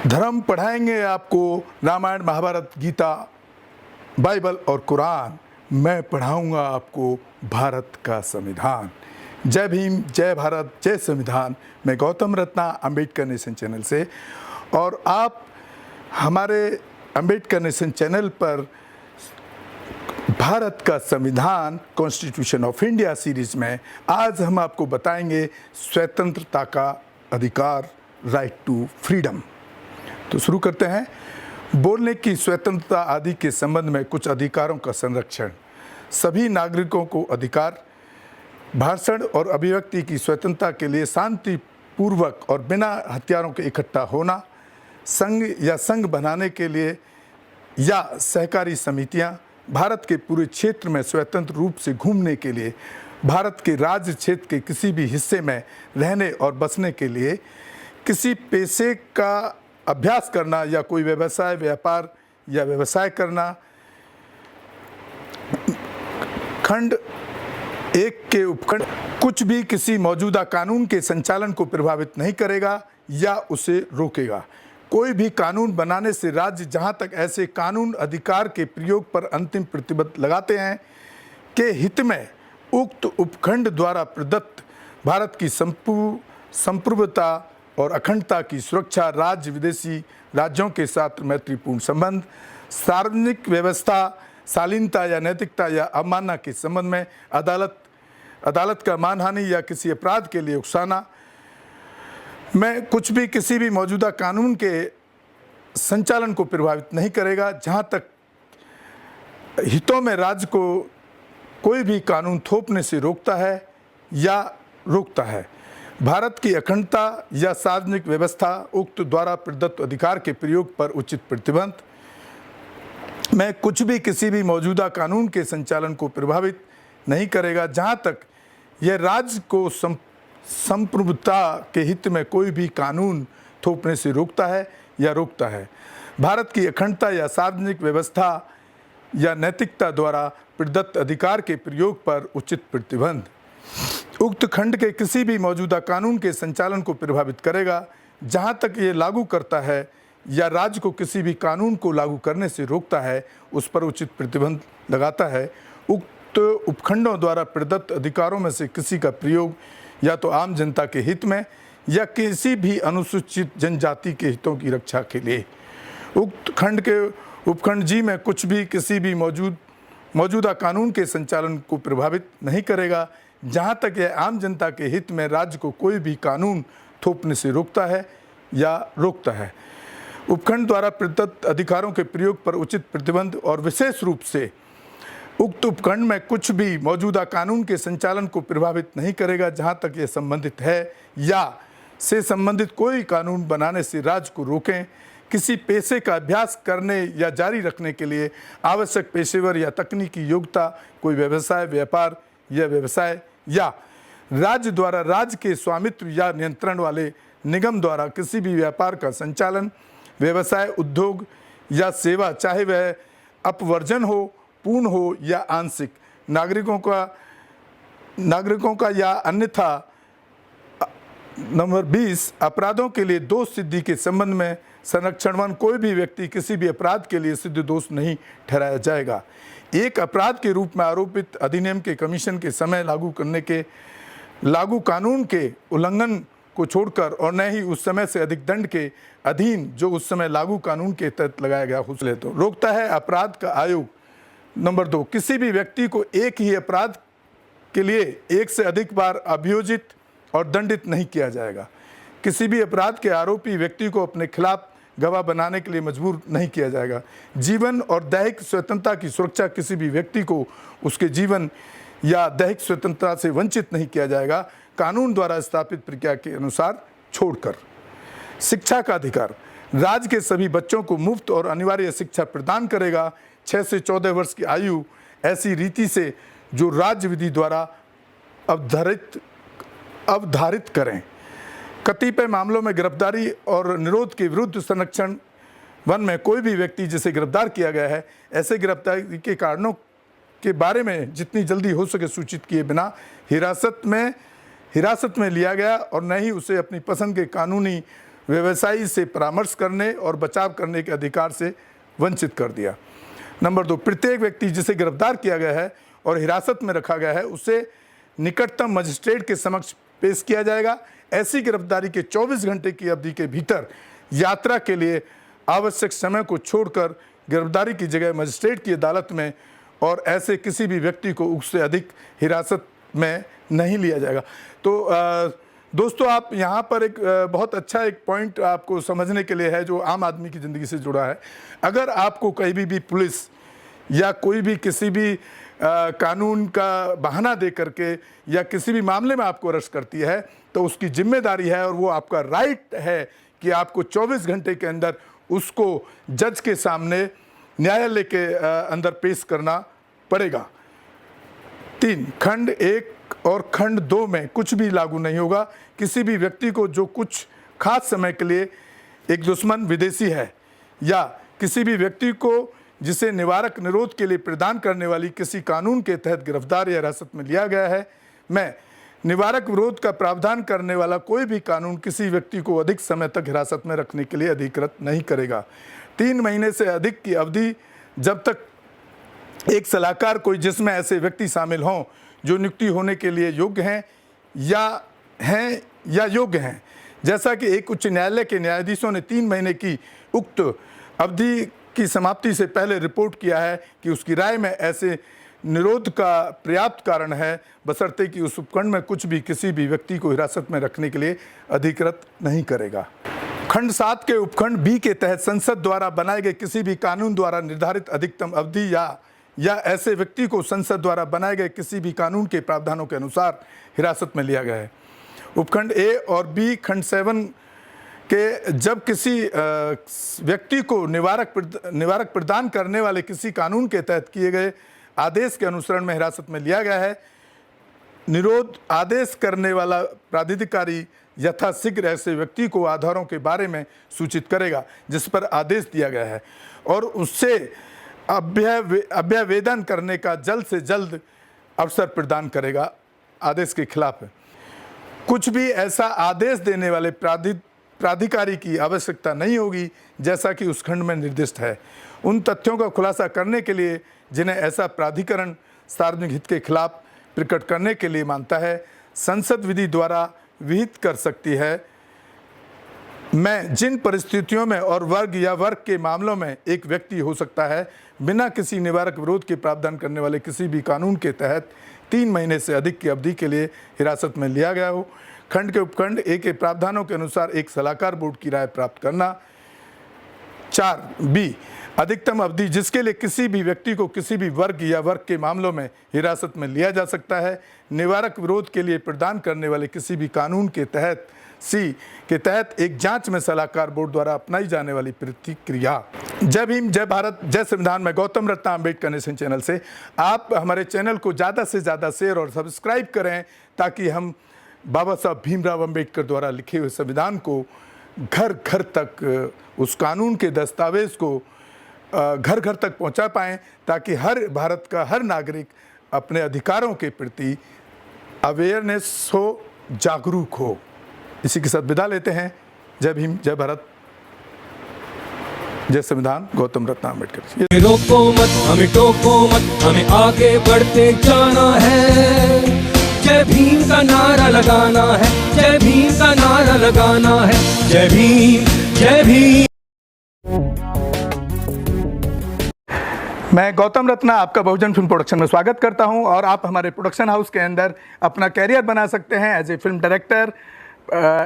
धर्म पढ़ाएंगे आपको रामायण, महाभारत, गीता, बाइबल और कुरान। मैं पढ़ाऊंगा आपको भारत का संविधान। जय भीम, जय भारत, जय संविधान। मैं गौतम रत्ना, अंबेडकर नेशन चैनल से, और आप हमारे अंबेडकर नेशन चैनल पर भारत का संविधान, कॉन्स्टिट्यूशन ऑफ इंडिया सीरीज में आज हम आपको बताएंगे स्वतंत्रता का अधिकार, राइट टू फ्रीडम। तो शुरू करते हैं। बोलने की स्वतंत्रता आदि के संबंध में कुछ अधिकारों का संरक्षण। सभी नागरिकों को अधिकार, भाषण और अभिव्यक्ति की स्वतंत्रता के लिए शांतिपूर्वक और बिना हथियारों के इकट्ठा होना, संघ या संघ बनाने के लिए या सहकारी समितियां, भारत के पूरे क्षेत्र में स्वतंत्र रूप से घूमने के लिए, भारत के राज्य क्षेत्र के किसी भी हिस्से में रहने और बसने के लिए, किसी पेशे का अभ्यास करना या कोई व्यवसाय, व्यापार या व्यवसाय करना। खंड 1 के उपखंड कुछ भी किसी मौजूदा कानून के संचालन को प्रभावित नहीं करेगा या उसे रोकेगा। कोई भी कानून बनाने से राज्य जहां तक ऐसे कानून अधिकार के प्रयोग पर अंतिम प्रतिबद्ध लगाते हैं के हित में उक्त उपखंड द्वारा प्रदत्त भारत की संप्रभुता और अखंडता की सुरक्षा, राज्य विदेशी राज्यों के साथ मैत्रीपूर्ण संबंध, सार्वजनिक व्यवस्था, शालीनता या नैतिकता या अवमानना के संबंध में अदालत का मानहानि या किसी अपराध के लिए उकसाना में कुछ भी किसी भी मौजूदा कानून के संचालन को प्रभावित नहीं करेगा, जहां तक हितों में राज्य को कोई भी कानून थोपने से रोकता है या रोकता है। भारत की अखंडता या सार्वजनिक व्यवस्था उक्त द्वारा प्रदत्त अधिकार के प्रयोग पर उचित प्रतिबंध में कुछ भी किसी भी मौजूदा कानून के संचालन को प्रभावित नहीं करेगा, जहां तक यह राज्य को संप्रभुता के हित में कोई भी कानून थोपने से रोकता है या रोकता है। भारत की अखंडता या सार्वजनिक व्यवस्था या नैतिकता द्वारा प्रदत्त अधिकार के प्रयोग पर उचित प्रतिबंध उक्त खंड के किसी भी मौजूदा कानून के संचालन को प्रभावित करेगा, जहां तक ये लागू करता है या राज्य को किसी भी कानून को लागू करने से रोकता है, उस पर उचित प्रतिबंध लगाता है। उक्त उपखंडों द्वारा प्रदत्त अधिकारों में से किसी का प्रयोग या तो आम जनता के हित में या किसी भी अनुसूचित जनजाति के हितों की रक्षा के लिए। उक्त खंड के उपखंड जी में कुछ भी किसी भी मौजूदा कानून के संचालन को प्रभावित नहीं करेगा, जहां तक यह आम जनता के हित में राज्य को कोई भी कानून थोपने से रोकता है या रोकता है। उपखंड द्वारा प्रदत्त अधिकारों के प्रयोग पर उचित प्रतिबंध और विशेष रूप से उक्त उपखंड में कुछ भी मौजूदा कानून के संचालन को प्रभावित नहीं करेगा, जहां तक यह संबंधित है या से संबंधित कोई कानून बनाने से राज्य को रोकें, किसी पेशे का अभ्यास करने या जारी रखने के लिए आवश्यक पेशेवर या तकनीकी योग्यता, कोई व्यवसाय, व्यापार या व्यवसाय या राज्य द्वारा राज्य के स्वामित्व या नियंत्रण वाले निगम द्वारा किसी भी व्यापार का संचालन, व्यवसाय, उद्योग या सेवा, चाहे वह अपवर्जन हो, पूर्ण हो या आंशिक, नागरिकों का या अन्यथा। नंबर 20, अपराधों के लिए दोष सिद्धि के संबंध में संरक्षणवन कोई भी व्यक्ति किसी भी अपराध के लिए सिद्ध दोष नहीं ठहराया जाएगा। एक अपराध के रूप में आरोपित अधिनियम के कमीशन के समय लागू कानून के उल्लंघन को छोड़कर और न ही उस समय से अधिक दंड के अधीन जो उस समय लागू कानून के तहत लगाया गया हो तो रोकता है। अपराध का आयोग। नंबर 2, किसी भी व्यक्ति को एक ही अपराध के लिए एक से अधिक बार अभियोजित और दंडित नहीं किया जाएगा। किसी भी अपराध के आरोपी व्यक्ति को अपने खिलाफ गवाह बनाने के लिए मजबूर नहीं किया जाएगा। जीवन और दैहिक स्वतंत्रता की सुरक्षा, किसी भी व्यक्ति को उसके जीवन या दैहिक स्वतंत्रता से वंचित नहीं किया जाएगा, कानून द्वारा स्थापित प्रक्रिया के अनुसार छोड़कर। शिक्षा का अधिकार। राज्य के सभी बच्चों को मुफ्त और अनिवार्य शिक्षा प्रदान करेगा। 6 से 14 वर्ष की आयु ऐसी रीति से जो राज्य विधि द्वारा अवधारित करें। कतिपय मामलों में गिरफ्तारी और निरोध के विरुद्ध संरक्षण वन में कोई भी व्यक्ति जिसे गिरफ्तार किया गया है, ऐसे गिरफ्तारी के कारणों के बारे में जितनी जल्दी हो सके सूचित किए बिना हिरासत में लिया गया और न ही उसे अपनी पसंद के कानूनी व्यवसायी से परामर्श करने और बचाव करने के अधिकार से वंचित कर दिया। नंबर 2, प्रत्येक व्यक्ति जिसे गिरफ्तार किया गया है और हिरासत में रखा गया है उसे निकटतम मजिस्ट्रेट के समक्ष पेश किया जाएगा। ऐसी गिरफ्तारी के 24 घंटे की अवधि के भीतर यात्रा के लिए आवश्यक समय को छोड़कर गिरफ्तारी की जगह मजिस्ट्रेट की अदालत में और ऐसे किसी भी व्यक्ति को उससे अधिक हिरासत में नहीं लिया जाएगा। तो दोस्तों, आप यहाँ पर एक बहुत अच्छा एक पॉइंट आपको समझने के लिए है जो आम आदमी की ज़िंदगी से जुड़ा है। अगर आपको कहीं भी पुलिस या कोई भी किसी भी कानून का बहाना दे करके या किसी भी मामले में आपको अरेस्ट करती है तो उसकी जिम्मेदारी है और वो आपका राइट है कि आपको 24 घंटे के अंदर उसको जज के सामने न्यायालय के अंदर पेश करना पड़ेगा। 3, खंड 1 और खंड 2 में कुछ भी लागू नहीं होगा। किसी भी व्यक्ति को जो कुछ खास समय के लिए एक दुश्मन विदेशी है या किसी भी व्यक्ति को जिसे निवारक निरोध के लिए प्रदान करने वाली किसी कानून के तहत गिरफ्तार या हिरासत में लिया गया है, मैं निवारक विरोध का प्रावधान करने वाला कोई भी कानून किसी व्यक्ति को अधिक समय तक हिरासत में रखने के लिए अधिकृत नहीं करेगा। 3 महीने से अधिक की अवधि जब तक एक सलाहकार कोई जिसमें ऐसे व्यक्ति शामिल हों जो नियुक्ति होने के लिए योग्य हैं या योग्य हैं, जैसा कि एक उच्च न्यायालय के न्यायाधीशों ने 3 महीने की उक्त अवधि की समाप्ति से पहले रिपोर्ट किया है कि उसकी राय में ऐसे निरोध का पर्याप्त कारण है, बशर्ते कि उस उपखंड में कुछ भी किसी भी व्यक्ति को हिरासत में रखने के लिए अधिकृत नहीं करेगा। खंड 7 के उपखंड बी के तहत संसद द्वारा बनाए गए किसी भी कानून द्वारा निर्धारित अधिकतम अवधि या ऐसे व्यक्ति को संसद द्वारा बनाए गए किसी भी कानून के प्रावधानों के अनुसार हिरासत में लिया गया है। उपखंड ए और बी खंड 7 के जब किसी व्यक्ति को निवारक प्रदान करने वाले किसी कानून के तहत किए गए आदेश के अनुसरण में हिरासत में लिया गया है, निरोध आदेश करने वाला प्राधिकारी यथाशीघ्र ऐसे व्यक्ति को आधारों के बारे में सूचित करेगा जिस पर आदेश दिया गया है और उससे अभ्यावेदन करने का जल्द से जल्द अवसर प्रदान करेगा। आदेश के खिलाफ कुछ भी ऐसा आदेश देने वाले प्राधिकारी की आवश्यकता नहीं होगी जैसा कि उस खंड में निर्दिष्ट है। उन तथ्यों का खुलासा करने के लिए जिन्हें ऐसा प्राधिकरण सार्वजनिक हित के खिलाफ प्रकट करने के लिए मानता है, संसद विधि द्वारा विहित कर सकती है। मैं जिन परिस्थितियों में और वर्ग के मामलों में एक व्यक्ति हो सकता है बिना किसी निवारक विरोध के प्रावधान करने वाले किसी भी कानून के तहत 3 महीने से अधिक की अवधि के लिए हिरासत में लिया गया हो। खंड के उपखंड ए के प्रावधानों के अनुसार एक सलाहकार बोर्ड की राय प्राप्त करना। 4 बी अधिकतम अवधि जिसके लिए किसी भी व्यक्ति को किसी भी वर्ग के मामलों में हिरासत में लिया जा सकता है, निवारक विरोध के लिए प्रदान करने वाले किसी भी कानून के तहत सी के तहत एक जांच में सलाहकार बोर्ड द्वारा अपनाई जाने वाली प्रतिक्रिया। जय भीम, जय भारत, जय संविधान। मैं गौतम रत्ना अम्बेडकर नेशन चैनल से आप हमारे चैनल को ज़्यादा से ज़्यादा शेयर और सब्सक्राइब करें ताकि हम बाबा साहब भीमराव अम्बेडकर द्वारा लिखे हुए संविधान को घर घर तक, उस कानून के दस्तावेज को घर घर तक पहुंचा पाएं ताकि हर भारत का हर नागरिक अपने अधिकारों के प्रति अवेयरनेस हो, जागरूक हो। इसी के साथ विदा लेते हैं। जय भीम, जय भारत, जय संविधान। गौतम रत्ना अम्बेडकर। रोको मत, हमें टोको मत, हमें आगे बढ़ते जाना है। जय भीम का नारा लगाना है, जय भीम का नारा लगाना है। जय भीम, जय भीम। मैं गौतम रत्ना आपका बहुजन फिल्म प्रोडक्शन में स्वागत करता हूं और आप हमारे प्रोडक्शन हाउस के अंदर अपना कैरियर बना सकते हैं as a film director,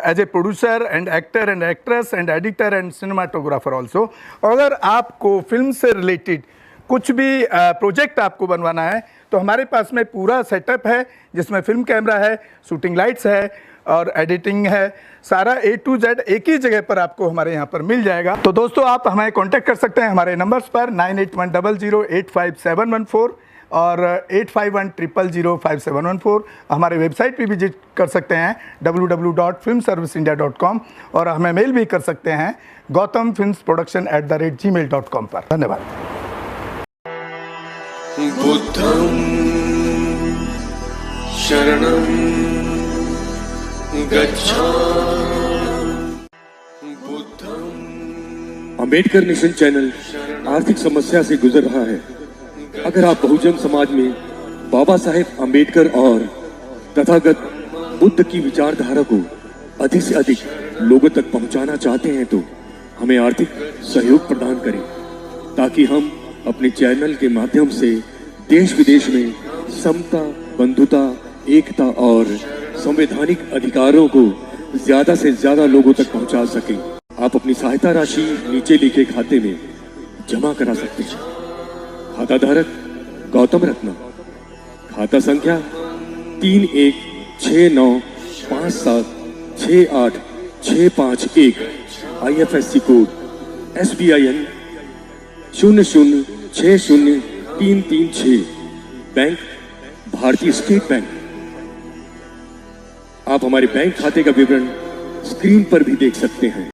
as a producer and actor and actress and editor and cinematographer also. अगर आपको फिल्म से रिलेटेड कुछ भी प्रोजेक्ट आपको बनवाना है तो हमारे पास में पूरा सेटअप है जिसमें फिल्म कैमरा है, शूटिंग लाइट्स है और एडिटिंग है। सारा A to Z एक ही जगह पर आपको हमारे यहाँ पर मिल जाएगा। तो दोस्तों, आप हमें कांटेक्ट कर सकते हैं हमारे नंबर्स पर 9810085714 और 8510005714। हमारे वेबसाइट पे विजिट कर सकते हैं www.filmserviceindia.com और हमें मेल भी कर सकते हैं gautamfilmsproduction@gmail.com पर। धन्यवाद। बुद्धं शरणं गच्छामि, अंबेडकर नेशन चैनल आर्थिक समस्या से गुजर रहा है। अगर आप बहुजन समाज में बाबा साहेब अंबेडकर और तथागत बुद्ध की विचारधारा को अधिक से अधिक लोगों तक पहुंचाना चाहते हैं तो हमें आर्थिक सहयोग प्रदान करें, ताकि हम अपने चैनल के माध्यम से देश विदेश में समता, बंधुता, एकता और संवैधानिक अधिकारों को ज्यादा से ज्यादा लोगों तक पहुंचा सकें। आप अपनी सहायता राशि नीचे लिखे खाते में जमा करा सकते हैं। खाता धारक गौतम रत्ना, खाता संख्या 316957686551, IFSC कोड SBIN 0060336, बैंक भारतीय स्टेट बैंक। आप हमारे बैंक खाते का विवरण स्क्रीन पर भी देख सकते हैं।